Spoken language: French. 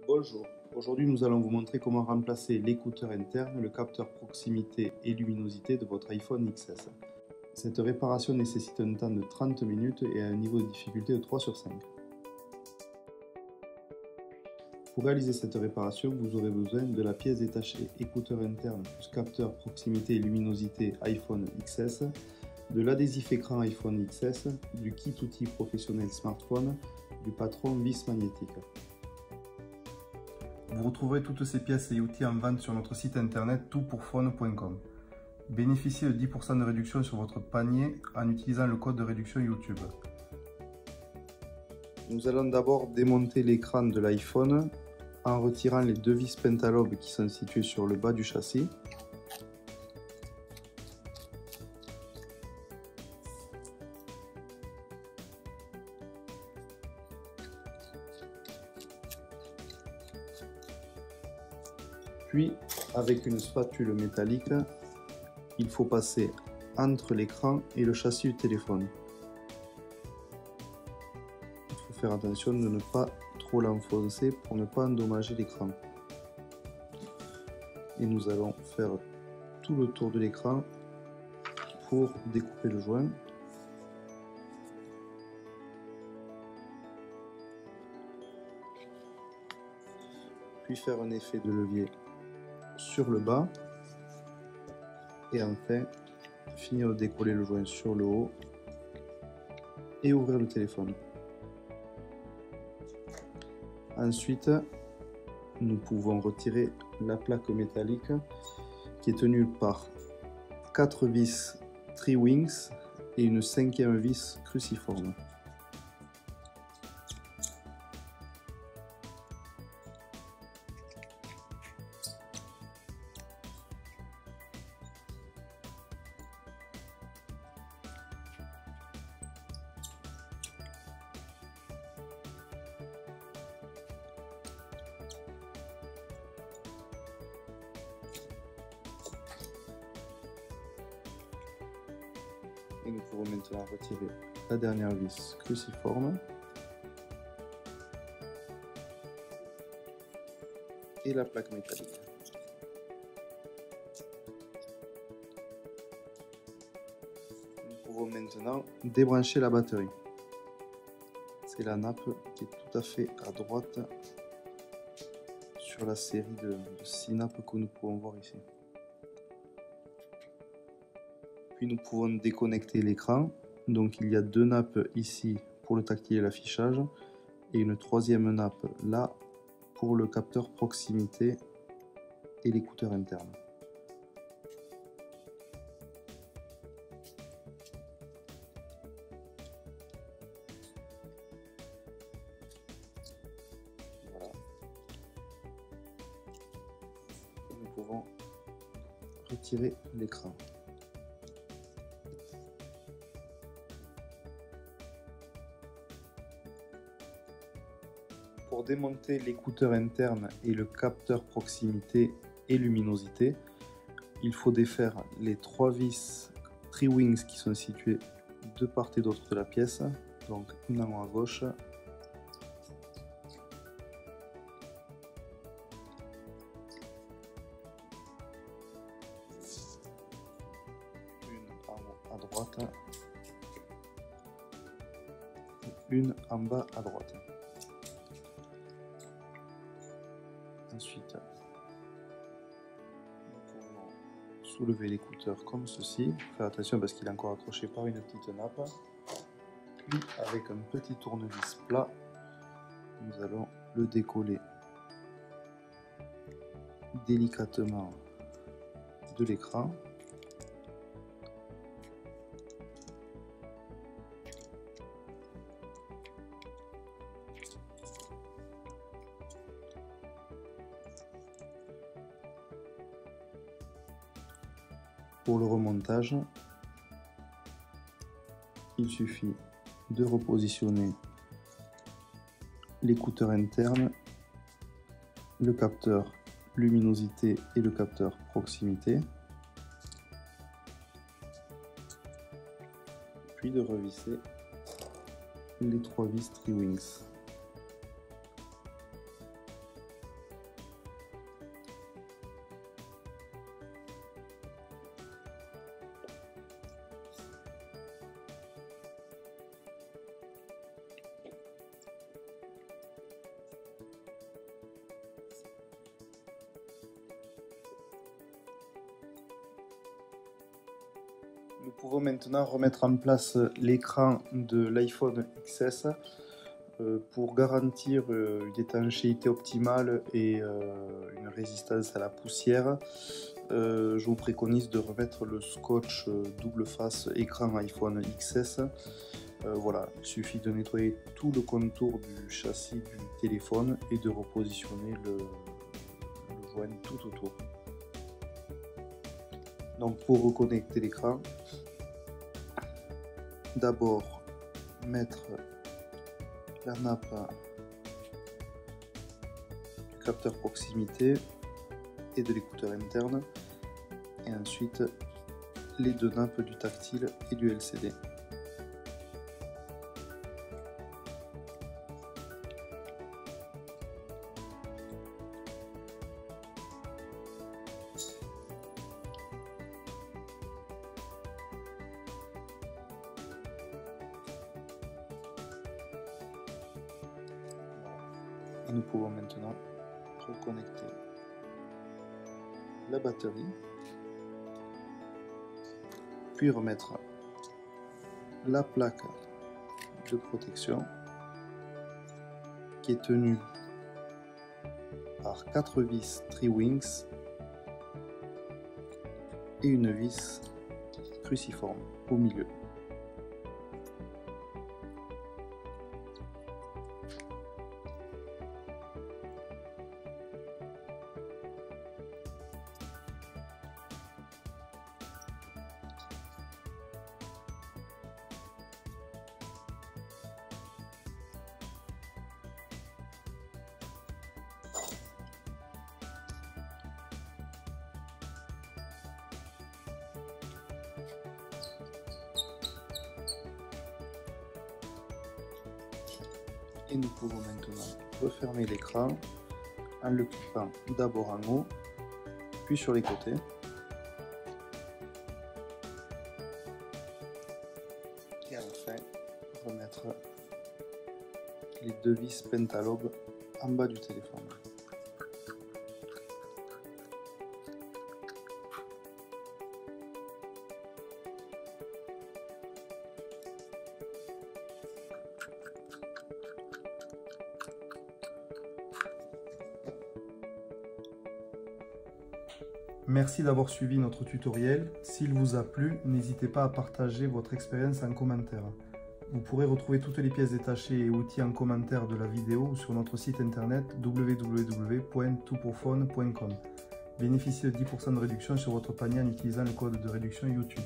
Bonjour, aujourd'hui nous allons vous montrer comment remplacer l'écouteur interne, le capteur proximité et luminosité de votre iPhone XS. Cette réparation nécessite un temps de 30 minutes et un niveau de difficulté de 3 sur 5. Pour réaliser cette réparation, vous aurez besoin de la pièce détachée écouteur interne plus capteur proximité et luminosité iPhone XS, de l'adhésif écran iPhone XS, du kit outil professionnel smartphone, du patron vis magnétique. Vous retrouverez toutes ces pièces et outils en vente sur notre site internet toutpourphone.com. Bénéficiez de 10% de réduction sur votre panier en utilisant le code de réduction YouTube. Nous allons d'abord démonter l'écran de l'iPhone en retirant les deux vis pentalobes qui sont situées sur le bas du châssis. Puis, avec une spatule métallique, il faut passer entre l'écran et le châssis du téléphone. Il faut faire attention de ne pas trop l'enfoncer pour ne pas endommager l'écran. Et nous allons faire tout le tour de l'écran pour découper le joint. Puis faire un effet de levier sur le bas et enfin finir de décoller le joint sur le haut et ouvrir le téléphone. Ensuite, nous pouvons retirer la plaque métallique qui est tenue par 4 vis Tri-Wings et une 5e vis cruciforme. Et nous pouvons maintenant retirer la dernière vis cruciforme et la plaque métallique. Nous pouvons maintenant débrancher la batterie. C'est la nappe qui est tout à fait à droite sur la série de 6 nappes que nous pouvons voir ici. Puis nous pouvons déconnecter l'écran. Donc il y a 2 nappes ici pour le tactile et l'affichage et une 3e nappe là pour le capteur proximité et l'écouteur interne. Voilà. Et nous pouvons retirer l'écran. Pour démonter l'écouteur interne et le capteur proximité et luminosité, il faut défaire les 3 vis Tri-Wings qui sont situées de part et d'autre de la pièce, donc une en haut à gauche, une en haut à droite et une en bas à droite. Ensuite, nous pouvons soulever l'écouteur comme ceci. Faire attention parce qu'il est encore accroché par une petite nappe. Puis, avec un petit tournevis plat, nous allons le décoller délicatement de l'écran. Pour le remontage, il suffit de repositionner l'écouteur interne, le capteur luminosité et le capteur proximité, puis de revisser les 3 vis Tri-Wings. Nous pouvons maintenant remettre en place l'écran de l'iPhone XS pour garantir une étanchéité optimale et une résistance à la poussière. Je vous préconise de remettre le scotch double face écran iPhone XS. Voilà, il suffit de nettoyer tout le contour du châssis du téléphone et de repositionner le joint tout autour. Donc pour reconnecter l'écran, d'abord mettre la nappe du capteur proximité et de l'écouteur interne, et ensuite les deux nappes du tactile et du LCD. Et nous pouvons maintenant reconnecter la batterie, puis remettre la plaque de protection qui est tenue par 4 vis Tri-Wings et une vis cruciforme au milieu. Et nous pouvons maintenant refermer l'écran en le cliquant d'abord en haut, puis sur les côtés. Et enfin, remettre les deux vis Pentalobe en bas du téléphone. Merci d'avoir suivi notre tutoriel. S'il vous a plu, n'hésitez pas à partager votre expérience en commentaire. Vous pourrez retrouver toutes les pièces détachées et outils en commentaire de la vidéo sur notre site internet www.toutpourphone.com. Bénéficiez de 10% de réduction sur votre panier en utilisant le code de réduction YouTube.